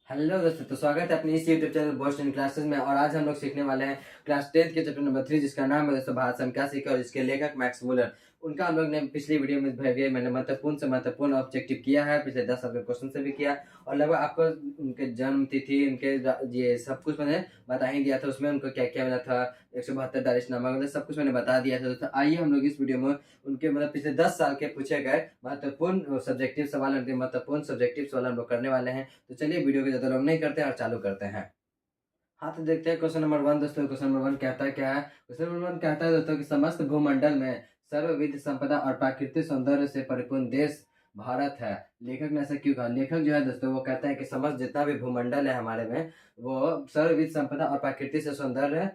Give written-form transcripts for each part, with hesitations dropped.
Hello दोस्तों, तो स्वागत है अपने इस यूट्यूब चैनल बॉस्ट इन क्लासेस में। और आज हम लोग सीखने वाले हैं क्लास 10th के चैप्टर नंबर 3, जिसका नाम है दोस्तों भारत से हम क्या सीखे, और इसके लेखक मैक्स मूलर। उनका हम लोग ने पिछली वीडियो में मैंने महत्वपूर्ण से महत्वपूर्ण ऑब्जेक्टिव किया है, पिछले 10 साल के क्वेश्चन से भी किया। और लगभग आपको उनके जन्म तिथि, उनके ये सब कुछ मैंने बता ही दिया था। उसमें उनको क्या क्या मिला था, 172 दानिशनामा, मतलब सब कुछ मैंने बता दिया था दोस्तों। आइए हम लोग इस वीडियो में उनके पिछले 10 साल के पूछे गए महत्वपूर्ण सब्जेक्टिव सवाल, उनके महत्वपूर्ण सब्जेक्टिव सवाल हम लोग करने वाले हैं। तो चलिए वीडियो को ज्यादा लॉन्ग नहीं करते हैं और चालू करते हैं। हाँ, तो देखते हैं क्वेश्चन नंबर 1 दोस्तों। क्वेश्चन नंबर 1 कहता है क्या है? क्वेश्चन नंबर 1 कहता है दोस्तों कि समस्त भूमंडल में सर्वविध संपदा और प्राकृतिक सौंदर्य से परिपूर्ण देश भारत है। लेखक ने ऐसा क्यों कहा? लेखक जो है दोस्तों वो कहता है कि समस्त जितना भी भूमंडल है हमारे में, वो सर्वविध संपदा और प्राकृतिक से सौंदर्य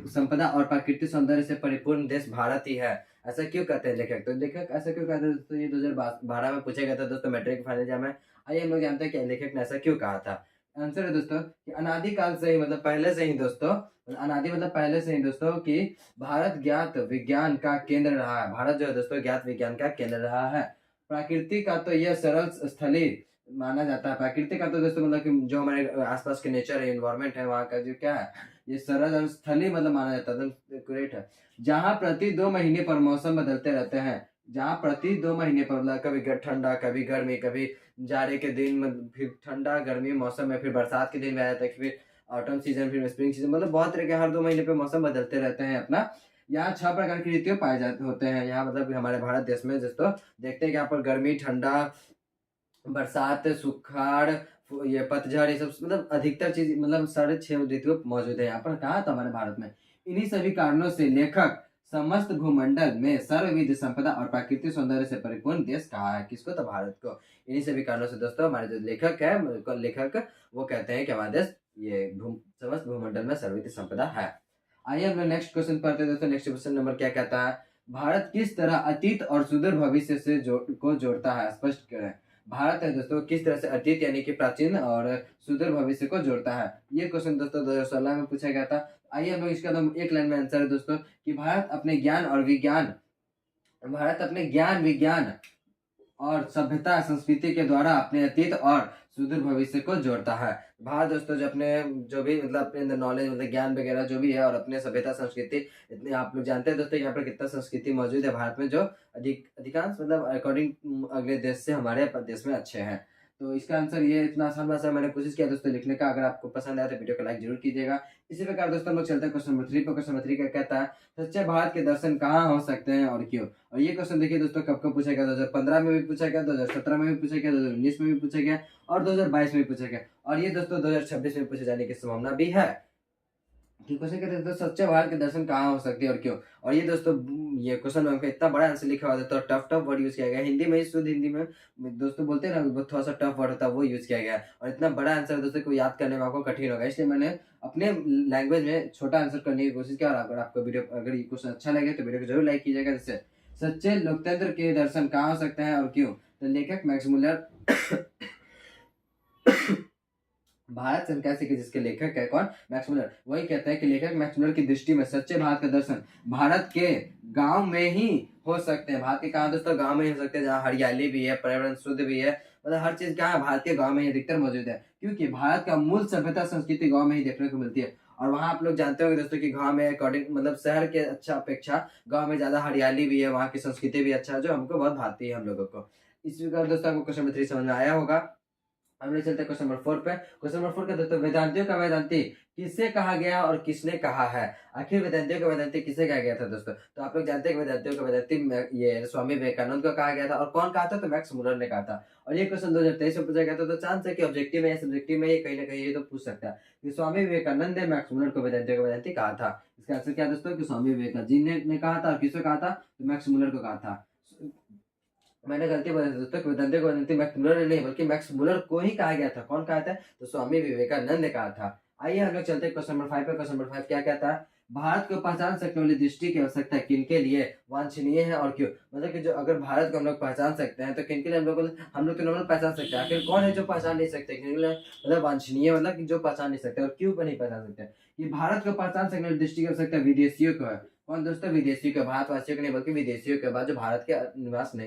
संपदा और प्राकृतिक सौंदर्य से परिपूर्ण देश भारत ही है। ऐसा क्यों कहते हैं लेखक? तो लेखक ऐसा क्यों कहते हैं दोस्तों, ये 2012 में पूछा गया था दोस्तों, मैट्रिक फाइनल एग्जाम में। आइए हम लोग जानते हैं कि लेखक ने ऐसा क्यों कहा था। आंसर है दोस्तों कि अनादि काल से ही, पहले से ही दोस्तों, अनादि पहले से ही दोस्तों कि भारत ज्ञात विज्ञान का केंद्र रहा है। भारत जो है दोस्तों ज्ञात विज्ञान का केंद्र रहा है। प्रकृति का तो यह सरल स्थली माना जाता है। प्रकृति का तो दोस्तों कि जो हमारे आसपास के नेचर है, एनवायरमेंट है, वहाँ का जो क्या है, ये सरल और स्थली माना जाता है, एक्यूरेट है। जहाँ प्रति 2 महीने पर मौसम बदलते रहते हैं, जहाँ प्रति 2 महीने पर कभी ठंडा, कभी गर्मी, कभी जाड़े के दिन में फिर ठंडा गर्मी मौसम में, फिर बरसात के दिन में आ जाता है, फिर ऑटम सीजन, फिर स्प्रिंग सीजन, बहुत तरह के हर 2 महीने पे मौसम बदलते रहते हैं अपना। यहाँ 6 प्रकार की ऋतु पाए जाते होते हैं यहाँ, हमारे भारत देश में दोस्तों। देखते हैं कि यहाँ पर गर्मी, ठंडा, बरसात, सुखाड़, ये पतझड़, ये सब अधिकतर चीज साढ़े 6 ऋतु मौजूद है यहाँ पर। कहा था हमारे भारत में। इन्हीं सभी कारणों से लेखक समस्त भूमंडल में सर्वविध संपदा और प्राकृतिक सौंदर्य से परिपूर्ण देश कहा है। किसको? तो भारत को। इन्हीं सभी कारणों से दोस्तों हमारे जो लेखक है, लेखक वो कहते हैं कि हमारा देश ये समस्त भूमंडल में सर्वविध संपदा है। आइए हम लोग नेक्स्ट क्वेश्चन पढ़ते हैं दोस्तों। नेक्स्ट क्वेश्चन नंबर क्या कहता है? भारत किस तरह अतीत और सुदूर भविष्य से को जोड़ता है, स्पष्ट करें। भारत है दोस्तों किस तरह से अतीत यानी कि प्राचीन और सुदूर भविष्य को जोड़ता है। ये क्वेश्चन दोस्तों 2016 में पूछा गया था। आइए हम लोग इसका तो एक लाइन में आंसर है दोस्तों कि भारत अपने ज्ञान विज्ञान और सभ्यता संस्कृति के द्वारा अपने अतीत और सुदूर भविष्य को जोड़ता है। भारत दोस्तों जो अपने जो भी अपने अंदर नॉलेज, ज्ञान वगैरह जो भी है, और अपने सभ्यता संस्कृति, इतने आप लोग जानते हैं दोस्तों यहाँ पर कितना संस्कृति मौजूद है भारत में, जो अधिकांश अकॉर्डिंग अगले देश से हमारे देश में अच्छे हैं। तो इसका आंसर ये इतना आसान भाषा मैंने कोशिश किया दोस्तों लिखने का। अगर आपको पसंद आया तो वीडियो को लाइक जरूर कीजिएगा। इसी प्रकार दोस्तों हम लोग चलते हैं क्वेश्चन नंबर 3 पर। क्वेश्चन नंबर 3 क्या कहता है? सच्चे भारत के दर्शन कहाँ हो सकते हैं और क्यों? और ये क्वेश्चन देखिए दोस्तों कब कब पूछा गया, 2015 में भी पूछा गया, 2017 में भी पूछा गया, 2019 में भी पूछा गया, और 2022 में भी पूछा गया, और ये दोस्तों 2026 में पूछे जाने की संभावना भी है। कि क्वेश्चन कहते हैं दोस्तों सच्चे भारत के दर्शन कहाँ हो सकते हैं और क्यों? और ये दोस्तों ये क्वेश्चन में इतना बड़ा आंसर लिखा हुआ था, तो टफ टफ वर्ड यूज किया गया हिंदी में, शुद्ध हिंदी में दोस्तों बोलते हैं ना, थोड़ा सा टफ वर्ड होता है वो यूज किया गया है। और इतना बड़ा आंसर दोस्तों को याद करने में आपको कठिन होगा, इसलिए मैंने अपने लैंग्वेज में छोटा आंसर करने की कोशिश किया। और अगर आपको अगर ये क्वेश्चन अच्छा लगे तो वीडियो को जरूर लाइक कीजिएगा। जैसे सच्चे लोकतंत्र के दर्शन कहाँ हो सकते हैं और क्यों? तो लेखक मैक्स मूलर भारत से हम क्या सीखे, जिसके लेखक है कौन? Max Muller. वही कहता है कि लेखक मैक्स मूलर की दृष्टि में सच्चे भारत का दर्शन भारत के गांव में ही हो सकते हैं। भारत के कहाँ दोस्तों? गांव में ही हो सकते हैं, जहाँ हरियाली भी है, पर्यावरण शुद्ध भी है, हर चीज कहाँ है? भारत के गांव में ही अधिकतर मौजूद है, क्योंकि भारत का मूल सभ्यता संस्कृति गांव में ही देखने को मिलती है। और वहाँ आप लोग जानते होंगे दोस्तों कि गांव में अकॉर्डिंग शहर के अच्छा अपेक्षा गांव में ज्यादा हरियाली भी है, वहाँ की संस्कृति भी अच्छा है, जो हमको बहुत भाती है हम लोगों को। इस प्रकार दोस्तों आपको क्वेश्चन नंबर 3 समझ में आया होगा। हम लोग चलते हैं क्वेश्चन नंबर 4 पे। क्वेश्चन नंबर 4 का दोस्तों वेदांतियों का वेदांती किससे कहा गया और किसने कहा है? आखिर वेदांतियों का वेदांती किसे कहा गया था दोस्तों? तो आप लोग जानते हैं कि वेदांतियों का वेदांती ये स्वामी विवेकानंद को कहा गया था। और कौन कहा था? तो मैक्स मूलर ने कहा था। और ये क्वेश्चन 2023 में पूछा गया था। तो चांस है कि ऑब्जेक्टिव में या सब्जेक्टिव में ये कहीं ना कहीं ये तो पूछ सकता है कि स्वामी विवेकानंद ने मैक्स मूलर को वेदांतियों का वेदांती कहा था। इसका आंसर क्या दोस्तों? कि स्वामी विवेकानंद जी ने कहा था। और किसको कहा था? तो मैक्स मूलर को कहा था। मैंने गलती बता दी दोस्तों, वेदांत को वेदांती मैक्स मूलर ने नहीं बल्कि मैक्स मूलर को ही कहा गया था। कौन कहा था? तो स्वामी विवेकानंद ने कहा था। आइए हम लोग चलते हैं क्वेश्चन नंबर 5 पे। क्वेश्चन नंबर 5 क्या कहता है? भारत को पहचान सकने वाली दृष्टि की आवश्यकता किनके लिए वांछनीय है और क्यों? कि जो अगर भारत को हम लोग पहचान सकते हैं तो किनके लिए हम लोग तो नॉर्मल पहचान सकते हैं। आखिर कौन है जो पहचान नहीं सकते? किनके लिए वांछनीय, कि जो पहचान नहीं सकते। और क्यों नहीं पहचान सकते? कि भारत को पहचान सकने वाली दृष्टि की आवश्यकता विदेशियों को है। कौन दोस्तों? विदेशियों के, भारतवासियों के नहीं बल्कि विदेशियों के बाद जो भारत के निवासी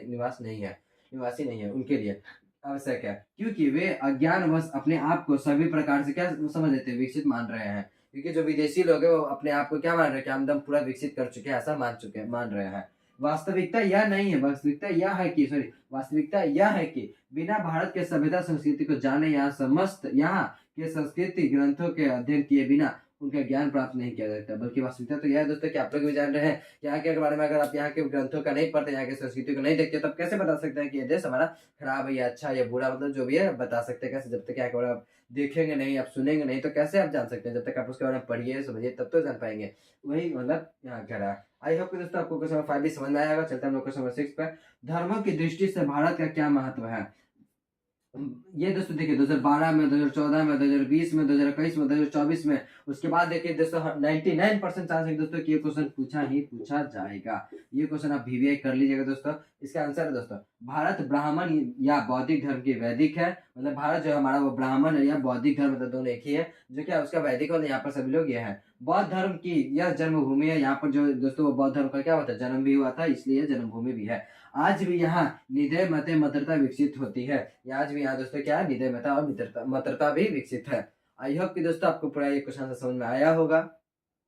नहीं है उनके लिए। आवश्यक है, क्योंकि वे अज्ञानवश अपने आप को सभी प्रकार से क्या समझ लेते हैं, विकसित मान रहे हैं। क्योंकि जो विदेशी लोग हैं वो अपने आप को क्या मान रहे हैं कि हम एकदम पूरा विकसित कर चुके हैं, ऐसा मान रहे हैं। वास्तविकता यह नहीं है, वास्तविकता यह है कि वास्तविकता यह है कि बिना भारत के सभ्यता संस्कृति को जाने यहाँ के संस्कृति ग्रंथों के अध्ययन किए बिना उनका ज्ञान प्राप्त नहीं किया जाता। बल्कि वास्तविकता तो यह है दोस्तों कि आप लोग भी जान रहे हैं, यहाँ के बारे में अगर आप यहाँ के ग्रंथों का नहीं पढ़ते, यहाँ की संस्कृति को नहीं देखते, तब कैसे बता सकते हैं कि ये देश हमारा खराब है या अच्छा या बुरा, मतलब जो भी है बता सकते हैं कैसे? जब तक यहाँ के बारे में आप देखेंगे नहीं, आप सुनेंगे नहीं, तो कैसे आप जान सकते हैं? जब तक आप उसके बारे में पढ़िए समझिए तब तो जान पाएंगे। वही मतलब यहाँ कह रहा है। आई होप कि दोस्तों आपको क्वेश्चन नंबर 5 भी समझ में आया होगा। चलते हैं हम लोग क्वेश्चन नंबर 6 पर। धर्मों की दृष्टि से भारत का क्या महत्व है? ये दोस्तों देखिए 2012 में, 2014 में, 2020 में, 2021 में, 2024 में, उसके बाद देखिए दोस्तों 99% चांस है दोस्तों कि ये क्वेश्चन पूछा जाएगा। ये क्वेश्चन आप VVI कर लीजिएगा दोस्तों। इसका आंसर है दोस्तों, भारत ब्राह्मण या बौद्धिक धर्म की वैदिक है। मतलब भारत जो है हमारा वो ब्राह्मण या बौद्धिक धर्म, मतलब दोनों एक ही है। जो क्या उसका वैदिक है, यहाँ पर सभी लोग ये है। बौद्ध धर्म की यह जन्मभूमि है। यहाँ पर जो दोस्तों वो बौद्ध धर्म का क्या होता है, जन्म भी हुआ था, इसलिए जन्मभूमि भी है। आज भी यहाँ निधेय मते मित्रता विकसित होती है। आज भी यहाँ दोस्तों क्या है, निधेय मता और मित्रता भी विकसित है। आई होप कि दोस्तों आपको पूरा ये क्वेश्चन समझ में आया होगा।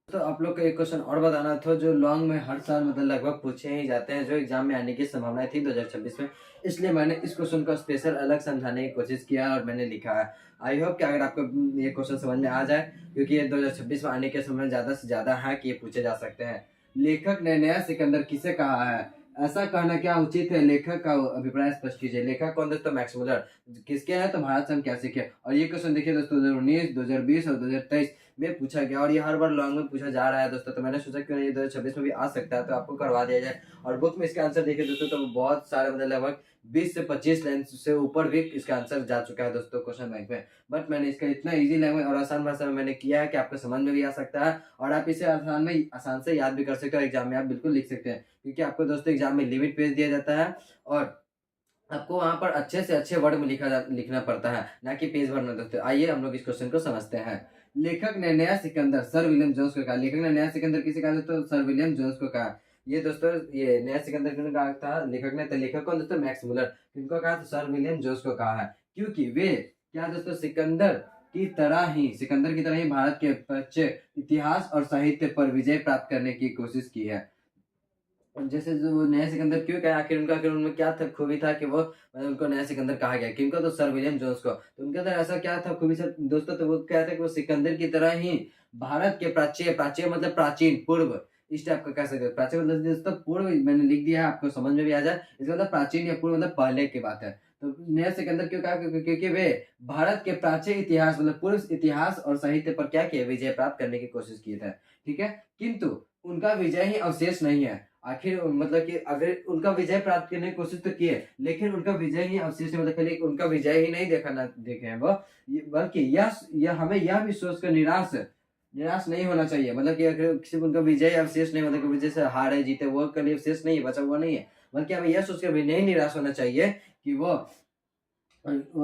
तो आप लोग को एक क्वेश्चन और बताना था जो लॉन्ग में हर साल मतलब लगभग पूछे ही जाते हैं, जो एग्जाम में आने की संभावना थी 2026 में, इसलिए मैंने इस क्वेश्चन को स्पेशल अलग समझाने की कोशिश किया और मैंने लिखा है। आई होप कि अगर आपको ये क्वेश्चन समझ में आ जाए, क्योंकि ये 2026 में आने के समय ज्यादा से ज्यादा है कि ये पूछे जा सकते हैं। लेखक ने नया सिकंदर किसे कहा है? ऐसा कहना क्या उचित है? लेखक का अभिप्राय स्पष्ट कीजिए। लेखक कौन दोस्तों? Max Muller. किसके है? तो भारत से हम क्या सीखे। और ये क्वेश्चन देखिए दोस्तों 2019, 2020 और 2023 में पूछा गया, और ये हर बार लॉन्ग में पूछा जा रहा है दोस्तों। तो मैंने सोचा क्यों नहीं 2026 में भी आ सकता है, तो आपको करवा दिया जाए। और बुक में इसका आंसर देखिए दोस्तों तो बहुत सारे मतलब लगभग 20 से 25 लाइन से ऊपर भी इसका आंसर जा चुका है दोस्तों क्वेश्चन बैंक में। बट मैंने इसका इतना इजी लैंग्वेज और आसान भाषा में मैंने किया है कि आपको समझ में भी आ सकता है, और आप इसे आसान से याद भी कर सकते हो। एग्जाम में आप बिल्कुल लिख सकते हैं, क्योंकि आपको दोस्तों एग्जाम में लिमिट पेज दिया जाता है, और आपको वहां पर अच्छे से अच्छे वर्ड में लिखना पड़ता है, ना कि पेज भरना दोस्तों। आइए हम लोग इस क्वेश्चन को समझते हैं। लेखक ने नया सिकंदर सर विलियम जोन्स को कहा। लेखक ने नया सिकंदर किसे कहा दोस्तों? सर विलियम जोन्स को कहा। ये दोस्तों ये नया सिकंदर किसने कहा था लेखक ने? तो लेखक कौन दोस्तों? Max Muller. किनको कहा? तो सर विलियम जोन्स को कहा है, क्योंकि वे क्या दोस्तों सिकंदर की तरह ही भारत के प्राच्य इतिहास और साहित्य पर विजय प्राप्त करने की कोशिश की है। जैसे जो नया सिकंदर क्यों कहा, आखिर उनमें क्या था खूबी था कि वो मतलब उनको नया सिकंदर कहा गया? किनको? तो सर विलियम जोन्स को। तो उनके अंदर ऐसा क्या था खूबी सर दोस्तों? तो वो क्या था कि वो सिकंदर की तरह ही भारत के प्राच्य मतलब प्राचीन पूर्व, इस टाइप का कह सकते हो। प्राचीन मतलब दोस्तों पूर्व, मैंने लिख दिया है आपको समझ में भी आ जाए। इसका मतलब प्राचीन या पूर्व मतलब पहले की बात है। तो नया सिकंदर क्यों कहा? क्योंकि वे भारत के प्राचीन इतिहास मतलब पूर्व इतिहास और साहित्य पर क्या किए? विजय प्राप्त करने की कोशिश किए थे। ठीक है, किंतु उनका विजय ही अवशेष नहीं है। आखिर मतलब कि अगर उनका विजय प्राप्त करने की कोशिश तो की है, लेकिन उनका विजय ही अवशेष है। मतलब खाली उनका विजय ही नहीं देखे हैं वो, बल्कि यह हमें यह भी सोचकर निराश नहीं होना चाहिए। मतलब कि अगर सिर्फ उनका विजय अवशेष नहीं, मतलब कि विजय से हारे जीते वो कभी अवशेष नहीं है, बचा हुआ नहीं है, बल्कि हमें यह सोचकर भी नहीं निराश होना चाहिए कि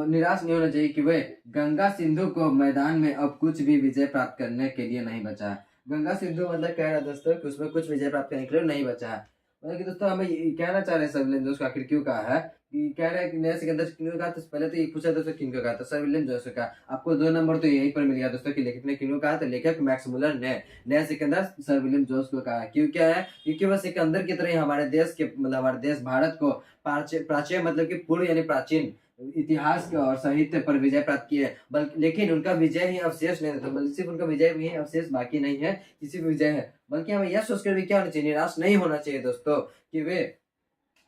निराश नहीं होना चाहिए कि वे गंगा सिंधु को मैदान में अब कुछ भी विजय प्राप्त करने के लिए नहीं बचा है। गंगा सिंधु मतलब कह रहा है दोस्तों कि उसमें कुछ विजय प्राप्त करने के लिए नहीं बचा है। मतलब कि दोस्तों हमें ये कहना चाह रहे हैं सर विलियम जोन्स को आखिर क्यों कहा है कि कह रहे हैं कि नया सिकंदर किनको कहा? तो पहले तो ये पूछा दोस्तों किनको कहा, तो सर विलियम जोन्स को कहा। आपको 2 नंबर तो यहीं पर मिल गया दोस्तों कि लेखक ने किनको कहा? तो लेखक मैक्स मुलर ने नया सिकंदर सर विलियम जोन्स को कहा। क्यों क्या है? क्योंकि वह सिकंदर की तरह ही हमारे देश के मतलब हमारे देश भारत को प्राच्य मतलब कि पूर्व यानी प्राचीन इतिहास के और साहित्य पर विजय प्राप्त किए, बल्कि लेकिन उनका विजय ही अवशेष नहीं था। बल्कि सिर्फ उनका विजय भी है, अवशेष बाकी नहीं है, किसी भी विजय है। बल्कि हमें यह सोचकर भी क्या होना चाहिए? निराश नहीं होना चाहिए दोस्तों कि वे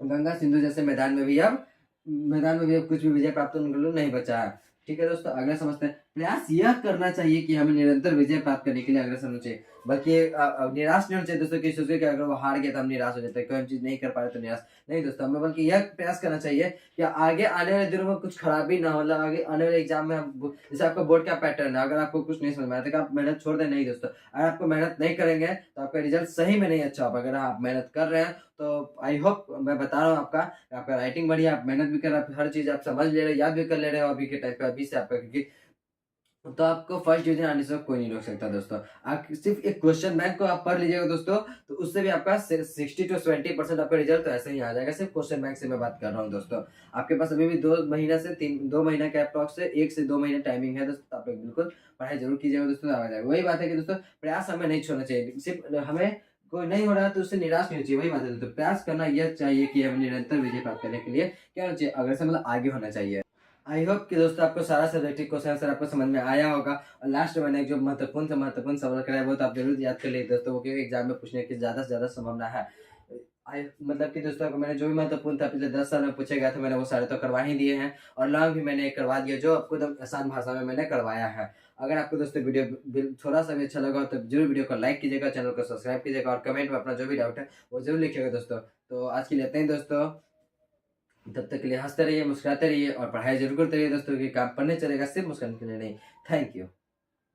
गंगा सिंधु जैसे मैदान में भी अब कुछ भी विजय प्राप्त उनके लिए नहीं बचा है। ठीक है दोस्तों, अगला समझते हैं। प्रयास यह करना चाहिए कि हमें निरंतर विजय प्राप्त करने के लिए अग्रसर होना चाहिए, बल्कि निराश नहीं होना चाहिए दोस्तों कि सोचे कि अगर वो हार गया तो हम निराश हो जाते हैं, कोई हम चीज नहीं कर पा रहे तो निराश नहीं दोस्तों। हमें बल्कि यह प्रयास करना चाहिए कि आगे आने वाले दिनों में कुछ खराबी ना हो। मतलब आगे आने वाले एग्जाम में हम जैसे आपका बोर्ड का पैटर्न है, अगर आपको कुछ नहीं समझ में आया तो आप मेहनत छोड़ दें नहीं दोस्तों। अगर आपको मेहनत नहीं करेंगे तो आपका रिजल्ट सही में नहीं अच्छा होगा। अगर आप मेहनत कर रहे हैं तो आई होप, मैं बता रहा हूँ आपका राइटिंग बढ़िया, आप मेहनत भी कर रहे हैं, हर चीज आप समझ ले रहे हैं, याद भी कर ले रहे हो अभी के टाइम पे, अभी से आपका, क्योंकि तो आपको फर्स्ट डिवीजन आने से कोई नहीं रोक सकता दोस्तों। आप सिर्फ एक क्वेश्चन बैंक को आप पढ़ लीजिएगा दोस्तों, तो उससे भी आपका 60 टू 70% आपका रिजल्ट तो ऐसे ही आ जाएगा। सिर्फ क्वेश्चन बैंक से मैं बात कर रहा हूँ दोस्तों। आपके पास अभी भी 2 महीना के अप्रॉक्स से 1 से 2 महीने टाइमिंग है दोस्तों, तो आप लोग बिल्कुल पढ़ाई जरूर कीजिएगा दोस्तों, आ जाएगा। वही बात है कि दोस्तों प्रयास हमें नहीं छोड़ना चाहिए। सिर्फ हमें कोई नहीं हो रहा है तो उससे निराश नहीं होना चाहिए। वही बात है दोस्तों, प्रयास करना यह चाहिए कि हमें निरंतर विजय प्राप्त करने के लिए क्या होना चाहिए, अगर से मतलब आगे होना चाहिए। आई होप कि दोस्तों आपको सारा सब्जेक्टिव क्वेश्चन आंसर आपको समझ में आया होगा। और लास्ट में मैंने एक जो महत्वपूर्ण सवाल कराया वो तो आप जरूर याद कर लीजिए दोस्तों, क्योंकि एग्जाम में पूछने की ज़्यादा से ज़्यादा संभावना है। आई मतलब कि दोस्तों आपको मैंने जो भी महत्वपूर्ण था पिछले 10 साल में पूछे गए थे, मैंने वो सारे तो करवा ही दिए हैं। और लॉन्ग भी मैंने करवा दिया, जो आपको एकदम आसान भाषा में मैंने करवाया है। अगर आपको दोस्तों वीडियो थोड़ा सा भी अच्छा लगा हो तो जरूर वीडियो को लाइक कीजिएगा, चैनल को सब्सक्राइब कीजिएगा और कमेंट में अपना जो भी डाउट है वो जरूर लिखिएगा दोस्तों। तो आज के लिए इतना ही दोस्तों, तब तक के लिए हंसते रहिए, मुस्कुराते रहिए और पढ़ाई जरूर करते रहिए दोस्तों, कि काम पढ़ने चलेगा, सिर्फ मुस्कुराने के लिए नहीं। Thank you.